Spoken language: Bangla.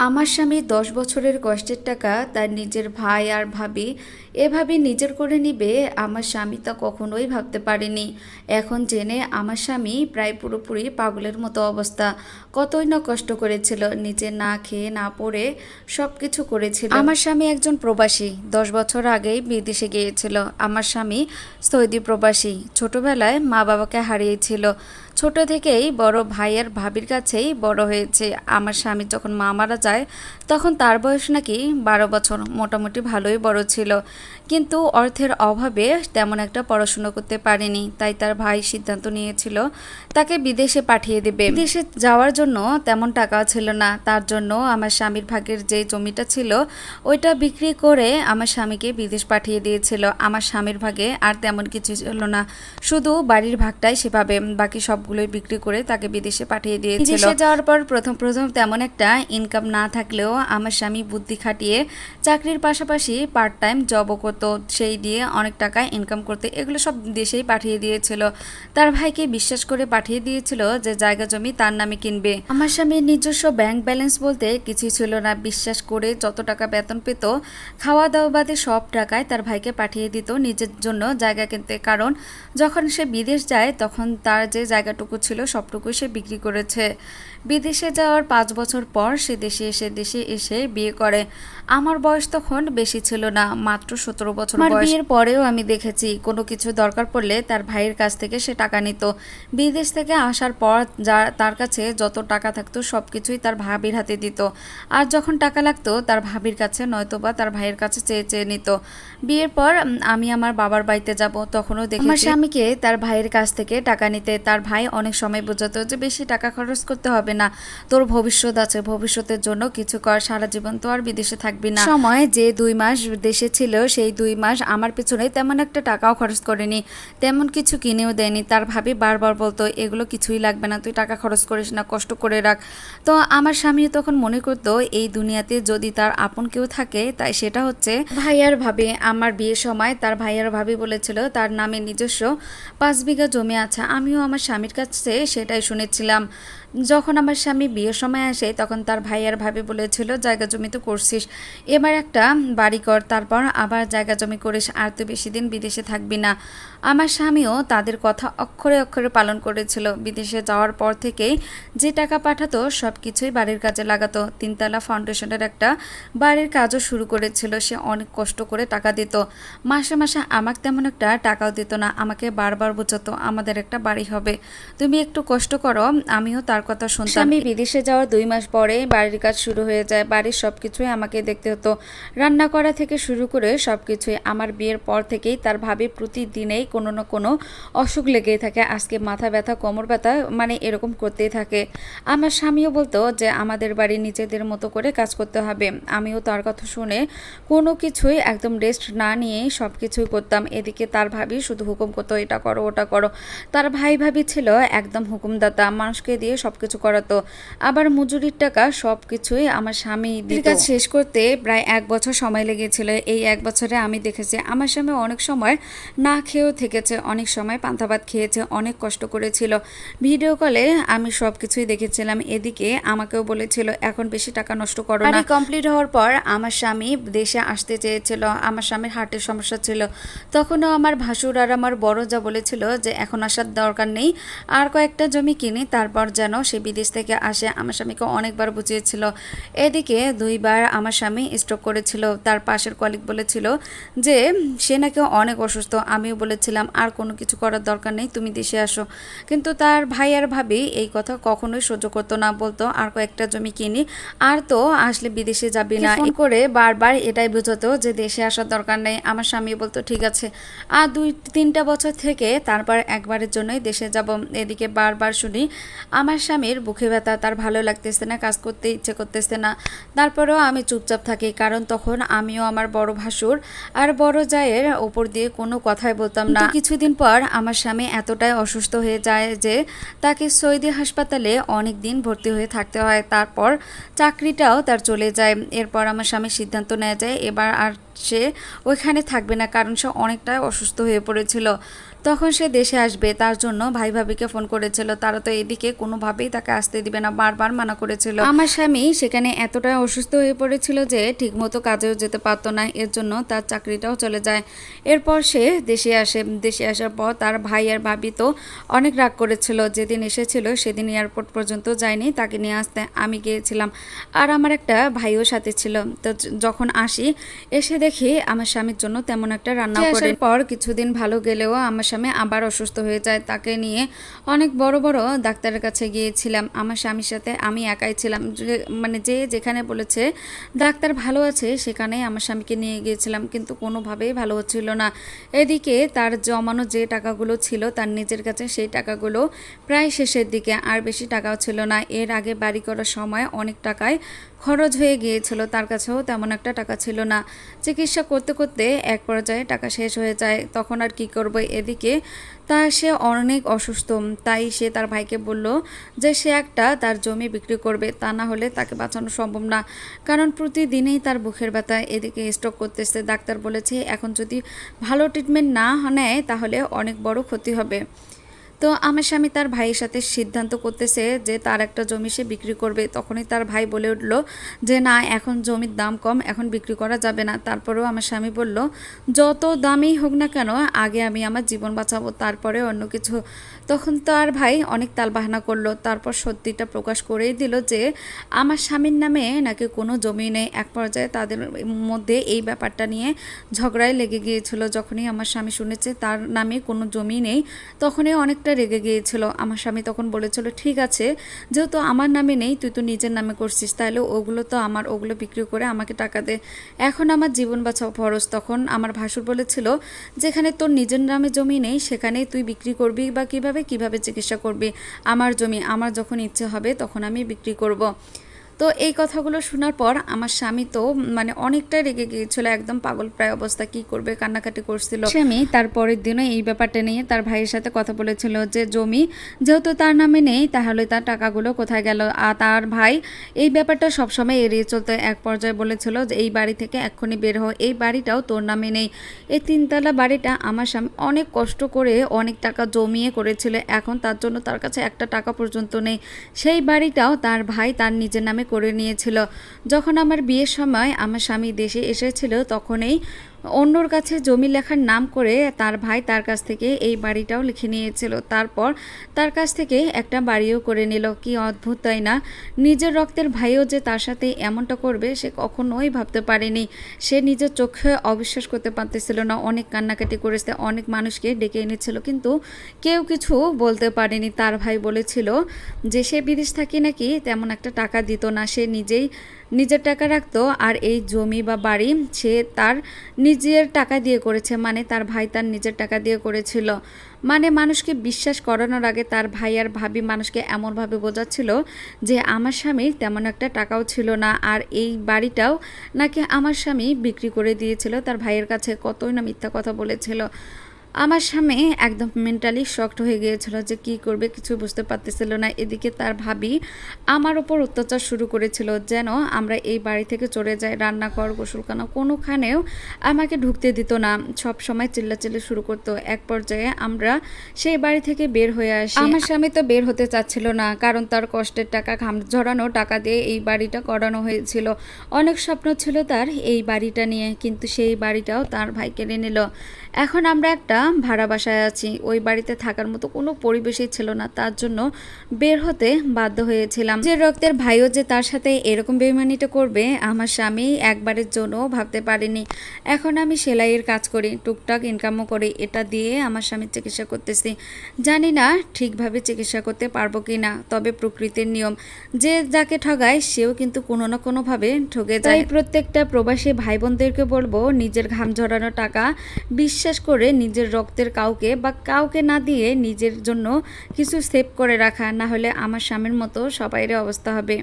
আমার স্বামী 10 বছরের কষ্টের টাকা তার নিজের ভাই আর ভাবি এভাবে নিজের করে নিবে, আমার স্বামী তা কখনোই ভাবতে পারেনি। এখন জেনে আমার স্বামী প্রায় পুরোপুরি পাগলের মতো অবস্থা। কতই না কষ্ট করেছিল, নিজে না খেয়ে না পড়ে সব কিছু করেছিল। আমার স্বামী একজন প্রবাসী, 10 বছর আগেই বিদেশে গিয়েছিল। আমার স্বামী সৌদি প্রবাসী, ছোটবেলায় মা বাবাকে হারিয়েছিল। ছোট থেকেই বড় ভাইয়ের ভাবির কাছেই বড় হয়েছে। আমার স্বামী যখন মা মারা যায় তখন তার বয়স নাকি 12 বছর, মোটামুটি ভালোই বড় ছিল। কিন্তু অর্থের অভাবে তেমন একটা পড়াশুনো করতে পারেনি, তাই তার ভাই সিদ্ধান্ত নিয়েছিল তাকে বিদেশে পাঠিয়ে দেবে। বিদেশে যাওয়ার জন্য তেমন টাকাও ছিল না, তার জন্য আমার স্বামীর ভাগের যে জমিটা ছিল ওইটা বিক্রি করে আমার স্বামীকে বিদেশ পাঠিয়ে দিয়েছিল। আমার স্বামীর ভাগে আর তেমন কিছু ছিল না, শুধু বাড়ির ভাগটাই সেভাবে, বাকি সবগুলোই বিক্রি করে তাকে বিদেশে পাঠিয়ে দিয়েছিল। বিদেশে যাওয়ার পর প্রথম তেমন একটা ইনকাম না থাকলেও আমার স্বামী বুদ্ধি খাটিয়ে চাকরির পাশাপাশি পার্ট টাইম জবও করতো, সেই দিয়ে অনেক টাকা ইনকাম করতে এগুলো সব দেশেই পাঠিয়ে দিয়েছিল। তার ভাইকে বিশ্বাস করে পাঠিয়ে দিয়েছিল যে জায়গা জমি তার নামে কিনবে। আমার স্বামীর নিজস্ব ব্যাংক ব্যালেন্স বলতে কিছুই ছিল না, বিশ্বাস করে যত টাকা বেতন পেত খাওয়া দাওয়া বাদে সব টাকায় তার ভাইকে পাঠিয়ে দিত নিজের জন্য জায়গা কিনতে। কারণ যখন সে বিদেশ যায় তখন তার যে জায়গাটুকু ছিল সবটুকুই সে বিক্রি করেছে। বিদেশে যাওয়ার 5 বছর পর সে দেশে এসে বিয়ে করে। আমার বয়স তখন বেশি ছিল না, মাত্র 17 বছর বয়স। বিয়ের পরেও আমি দেখেছি কোনো কিছু দরকার পড়লে তার ভাইয়ের কাছ থেকে সে টাকা নিত। বিদেশ থেকে আসার পর তার কাছে যত টাকা থাকতো সব কিছুই তার ভাবির হাতে দিত, আর যখন টাকা লাগতো তার ভাবির কাছে নয়তোবা তার ভাইয়ের কাছে চেয়ে চেয়ে নিত। বিয়ের পর আমি আমার বাবার বাড়িতে যাব, তখনও দেখি আমার স্বামীকে তার ভাইয়ের কাছ থেকে টাকা নিতে। তার ভাই অনেক সময় বোঝাতো যে বেশি টাকা খরচ করতে হবে না, তোর ভবিষ্যৎ আছে, ভবিষ্যতের জন্য কিছু কর, সারা জীবন তো আর বিদেশে থাকবি না। সময় যে 2 মাস দেশে ছিল সেই 2 মাস আমার পিছনে তেমন একটা টাকাও খরচ করেনি, তেমন কিছু কিনেও দেয়নি। তার ভাবি বারবার বলতো এগুলো কিছুই লাগবে না, তুই টাকা খরচ করিস না, কষ্ট করে রাখ। তো আমার স্বামী তখন মনে করতো এই দুনিয়াতে যদি তার আপন কেউ থাকে তাই সেটা হচ্ছে ভাইয়ার ভাবি। আমার বিয়ের সময় তার ভাইয়ার ভাবি বলেছিল তার নামে নিজস্ব 5 বিঘা জমি আছে। আমিও আমার স্বামীর কাছে সেটাই শুনেছিলাম। যখন আমার স্বামী বিয়ের সময় আসে তখন তার ভাইয়ার ভাবি বলেছিল জায়গা জমি তো করছিস, এবার একটা বাড়ি কর, তারপর আবার জায়গা জমি করিস, আর তুই বেশি দিন বিদেশে থাকবি না। আমার স্বামীও তাদের কথা অক্ষরে অক্ষরে পালন করেছিল। বিদেশে যাওয়ার পর থেকেই যে টাকা পাঠাতো সব কিছুই বাড়ির কাজে লাগাতো। 3তলা ফাউন্ডেশনের একটা বাড়ির কাজও শুরু করেছিল। সে অনেক কষ্ট করে টাকা দিত, মাসে মাসে আমাকে তেমন একটা টাকাও দিত না, আমাকে বারবার বোঝাতো আমাদের একটা বাড়ি হবে, তুমি একটু কষ্ট করো। আমিও তার কথা শুনতাম। আমি বিদেশে যাওয়ার 2 মাস পরে বাড়ির কাজ শুরু হয়ে যায়, বাড়ির সব কিছুই আমাকে দেখতে হতো, রান্না করা থেকে শুরু করে সব কিছুই। আমার বিয়ের পর থেকেই তার ভাবি প্রতিদিনেই কোনো না কোনো অসুখ লেগেই থাকে, আজকে মাথা ব্যথা, কোমর ব্যথা, মানে এরকম করতেই থাকে। আমার স্বামীও বলতো যে আমাদের বাড়ি নিজেদের মতো করে কাজ করতে হবে। আমিও তার কথা শুনে কোনো কিছুই একদম রেস্ট না নিয়েই সব কিছুই করতাম। এদিকে তার ভাবি শুধু হুকুম করতো এটা করো ওটা করো। তার ভাই ভাবি ছিল একদম হুকুমদাতা, মানুষকে দিয়ে সব কিছু করাতো, আবার মজুরির টাকা সব কিছুই আমার স্বামী দিত। কাজ শেষ করতে প্রায় 1 বছর সময় লেগেছিল। এই 1 বছরে আমি দেখেছি আমার স্বামী অনেক সময় না খেয়েও থেকেছে, অনেক সময় পান্তা ভাত খেয়েছে, অনেক কষ্ট করেছিল। ভিডিও কলে আমি সব কিছুই দেখেছিলাম। এদিকে আমাকেও বলেছিল এখন বেশি টাকা নষ্ট করো না। কমপ্লিট হওয়ার পর আমার স্বামী দেশে আসতে চেয়েছিল, আমার স্বামীর হার্টের সমস্যা ছিল। তখনও আমার ভাসুর আর আমার বড় যা বলেছিল যে এখন আসার দরকার নেই, আর কয়েকটা জমি কিনি তারপর যেন সে বিদেশ থেকে আসে। আমার স্বামীকে অনেকবার বুঝিয়েছিল। এদিকে 2বার আমার স্বামী স্ট্রোক করেছিল। তার পাশের কলিগ বলেছিল যে সে নাকি অনেক অসুস্থ। আমিও বলেছিলাম আর কোনো কিছু করার দরকার নেই, তুমি দেশে আসো। কিন্তু তার ভাই আর ভাবি এই কথা কখনোই সহ্য করতো না, বলতো আর কয়েকটা জমি কিনি, আর তো আসলে বিদেশে যাবি না। ফোন করে বারবার এটাই বোঝাতো যে দেশে আসার দরকার নেই। আমার স্বামী বলতো ঠিক আছে, আর 2-3টা বছর থেকে তারপর একবারের জন্যই দেশে যাব। এদিকে বারবার শুনি আমার স্বামীর বুকে ব্যথা, তার ভালো লাগতেছে না, কাজ করতে ইচ্ছে করতেছে না। তারপরেও আমি চুপচাপ থাকি, কারণ তখন আমিও আমার বড় ভাসুর আর বড় জায়ের ওপর দিয়ে কোনো কথাই বলতাম না। কিছুদিন পর আমার স্বামী এতটাই অসুস্থ হয়ে যায় যে তাকে সৌদি হাসপাতালে অনেক দিন ভর্তি হয়ে থাকতে হয়। তারপর চাকরিটাও তার চলে যায়। এরপর আমার স্বামী সিদ্ধান্ত নেওয়া যায় এবার আর সে ওইখানে থাকবে না, কারণ সে অনেকটাই অসুস্থ হয়ে পড়েছিল। তখন সে দেশে আসবে, তার জন্য ভাই ভাবিকে ফোন করেছিল। তারা তো এদিকে কোনোভাবেই তাকে আসতে দিবে না, বারবার মানা করেছিল। আমার স্বামী সেখানে এতটা অসুস্থ হয়ে পড়েছিল যে ঠিকমতো কাজেও যেতে পারতো না, এর জন্য তার চাকরিটাও চলে যায়। এরপর সে দেশে আসে। দেশে আসার পর তার ভাই আর ভাবি তো অনেক রাগ করেছিল। যেদিন এসেছিল সেদিন এয়ারপোর্ট পর্যন্ত যায়নি, তাকে নিয়ে আসতে আমি গিয়েছিলাম। আর আমার একটা ভাইও সাথে ছিল। তো যখন আসি, এসে দেখি আমার স্বামীর জন্য তেমন একটা রান্না করার পর কিছুদিন ভালো গেলেও আমার স্বামী আবার অসুস্থ হয়ে যায়। তাকে নিয়ে অনেক বড় বড় ডাক্তারের কাছে গিয়েছিলাম। আমার স্বামীর সাথে আমি একাই ছিলাম, মানে যে যেখানে বলেছে ডাক্তার ভালো আছে সেখানেই আমার স্বামীকে নিয়ে গিয়েছিলাম, কিন্তু কোনোভাবেই ভালো হচ্ছিল না। এদিকে তার জমানো যে টাকাগুলো ছিল তার নিজের কাছে, সেই টাকাগুলো প্রায় শেষের দিকে, আর বেশি টাকাও ছিল না। এর আগে বাড়ি করার সময় অনেক টাকায় খরচ হয়ে গিয়েছিল, তার কাছেও তেমন একটা টাকা ছিল না। চিকিৎসা করতে করতে এক পর্যায়ে টাকা শেষ হয়ে যায়, তখন আর কি করব। এদিকে সে অনেক অসুস্থ, তাই সে তার ভাইকে বলল যে সে একটা তার জমি বিক্রি করবে, তা না হলে তাকে বাঁচানো সম্ভব না। কারণ প্রতিদিনই তার বুকের ব্যথা, এদিকে স্ট্রোক করতেছে। ডাক্তার বলেছে এখন যদি ভালো ট্রিটমেন্ট না নেয় তাহলে অনেক বড় ক্ষতি হবে। তো আমার স্বামী তার ভাইয়ের সাথে সিদ্ধান্ত করতেছে যে তার একটা জমি সে বিক্রি করবে। তখনই তার ভাই বলে উঠল যে না, এখন জমির দাম কম, এখন বিক্রি করা যাবে না। তারপরেও আমার স্বামী বলল যত দামেই হোক না কেন, আগে আমি আমার জীবন বাঁচাবো, তারপরে অন্য কিছু। তখন তার ভাই অনেক তালবাহানা করলো, তারপর সত্যিটা প্রকাশ করেই দিল যে আমার স্বামীর নামে নাকি কোনো জমি নেই। এক পর্যায়ে তাদের মধ্যে এই ব্যাপারটা নিয়ে ঝগড়ায় লেগে গিয়েছিল। যখনই আমার স্বামী শুনেছে তার নামে কোনো জমি নেই, তখনই অনেকটা রেগে গিয়েছিল। আমার স্বামী তখন বলেছিল ঠিক আছে, যেহেতু আমার নামে নেই, তুই তো নিজের নামে করছিস, তাহলে ওগুলো তো আমার, ওগুলো বিক্রি করে আমাকে টাকা দে, এখন আমার জীবন বাঁচাও ফরজ। তখন আমার ভাসুর বলেছিল যেখানে তোর নিজের নামে জমি নেই সেখানেই তুই বিক্রি করবি বা কিভাবে চিকিৎসা করবি? আমার জমি আমার যখন ইচ্ছে হবে তখন আমি বিক্রি করব। তো এই কথাগুলো শোনার পর আমার স্বামী তো মানে অনেকটাই রেগে গিয়েছিল, একদম পাগল প্রায় অবস্থা, কি করবে, কান্নাকাটি করছিল। স্বামী তার পরের দিনও এই ব্যাপারটা নিয়ে তার ভাইয়ের সাথে কথা বলেছিল যে জমি যেহেতু তার নামে নেই তাহলে তার টাকাগুলো কোথায় গেল। আর তার ভাই এই ব্যাপারটা সবসময় এড়িয়ে চলতে এক পর্যায়ে বলেছিল যে এই বাড়ি থেকে এক্ষুনি বের হও, এই বাড়িটাও তোর নামে নেই। এই তিনতলা বাড়িটা আমার স্বামী অনেক কষ্ট করে অনেক টাকা জমিয়ে করেছিল, এখন তার জন্য তার কাছে একটা টাকা পর্যন্ত নেই। সেই বাড়িটাও তার ভাই তার নিজের নামে করে নিয়েছিল। যখন আমার বিয়ের সময় আমার স্বামী দেশে এসেছিল তখনই অন্যর কাছে জমি লেখার নাম করে তার ভাই তার কাছ থেকে এই বাড়িটাও লিখে নিয়েছিল। তারপর তার কাছ থেকে একটা বাড়িও করে নিল। কি অদ্ভুত তাই না? নিজের রক্তের ভাইও যে তার সাথে এমনটা করবে সে কখনোই ভাবতে পারেনি। সে নিজের চোখে অবিশ্বাস করতে পারতেছিল না, অনেক কান্নাকাটি করেছে, অনেক মানুষকে ডেকে এনেছিল, কিন্তু কেউ কিছু বলতে পারেনি। তার ভাই বলেছিল যে সে বিদেশ থাকি নাকি তেমন একটা টাকা দিত না, সে নিজের টাকা রাখতো, আর এই জমি বা বাড়ি সে তার নিজের টাকা দিয়ে করেছে, মানে তার ভাই তার নিজের টাকা দিয়ে করেছিল। মানে মানুষকে বিশ্বাস করানোর আগে তার ভাই আর ভাবি মানুষকে এমনভাবে বোঝাচ্ছিল যে আমার স্বামীর তেমন একটা টাকাও ছিল না, আর এই বাড়িটাও নাকি আমার স্বামী বিক্রি করে দিয়েছিল তার ভাইয়ের কাছে। কতই না মিথ্যা কথা বলেছিল। আমার স্বামী একদম মেন্টালি শকড হয়ে গিয়েছিল যে কি করবে কিছু বুঝতে পারতেছিল না। এদিকে তার ভাবি আমার ওপর অত্যাচার শুরু করেছিল, যেন আমরা এই বাড়ি থেকে চলে যাই, রান্নাঘর গোসলখানা কোনোখানেও আমাকে ঢুকতে দিত না, সব সময় চিল্লাচিল্লি শুরু করতো। এক পর্যায়ে আমরা সেই বাড়ি থেকে বের হয়ে আসি। আমার স্বামী তো বের হতে চাচ্ছিল না, কারণ তার কষ্টের টাকা, ঘাম ঝরানো টাকা দিয়ে এই বাড়িটা করানো হয়েছিল। অনেক স্বপ্ন ছিল তার এই বাড়িটা নিয়ে, কিন্তু সেই বাড়িটাও তার ভাই কেড়ে নিল। এখন আমরা একটা ভাড়া বাসায় আছি, ওই বাড়িতে থাকার মতো কোনো পরিবেশই ছিল না, তার জন্য বের হতে বাধ্য হয়েছিলাম। যে রক্তের ভাইও যে তার সাথে এরকম বেইমানিটা করবে আমার স্বামী একবারের জন্য ভাবতে পারেনি। এখন আমি সেলাইয়ের কাজ করি, টুকটাক ইনকামও করি, এটা দিয়ে আমার স্বামীর চিকিৎসা করতেছি। জানি না ঠিকভাবে চিকিৎসা করতে পারবো কি না, তবে প্রকৃতির নিয়ম, যে যাকে ঠগায় সেও কিন্তু কোনো না কোনোভাবে ঠকে যায়। প্রত্যেকটা প্রবাসী ভাই বোনদেরকে বলবো নিজের ঘাম ঝরানো টাকা বিশ্বাস করে নিজের রক্তের কাউকে না দিয়ে নিজের জন্য কিছু সেভ করে রাখা, না হলে আমার স্বামীর মতো সবাইয়ের অবস্থা হবে।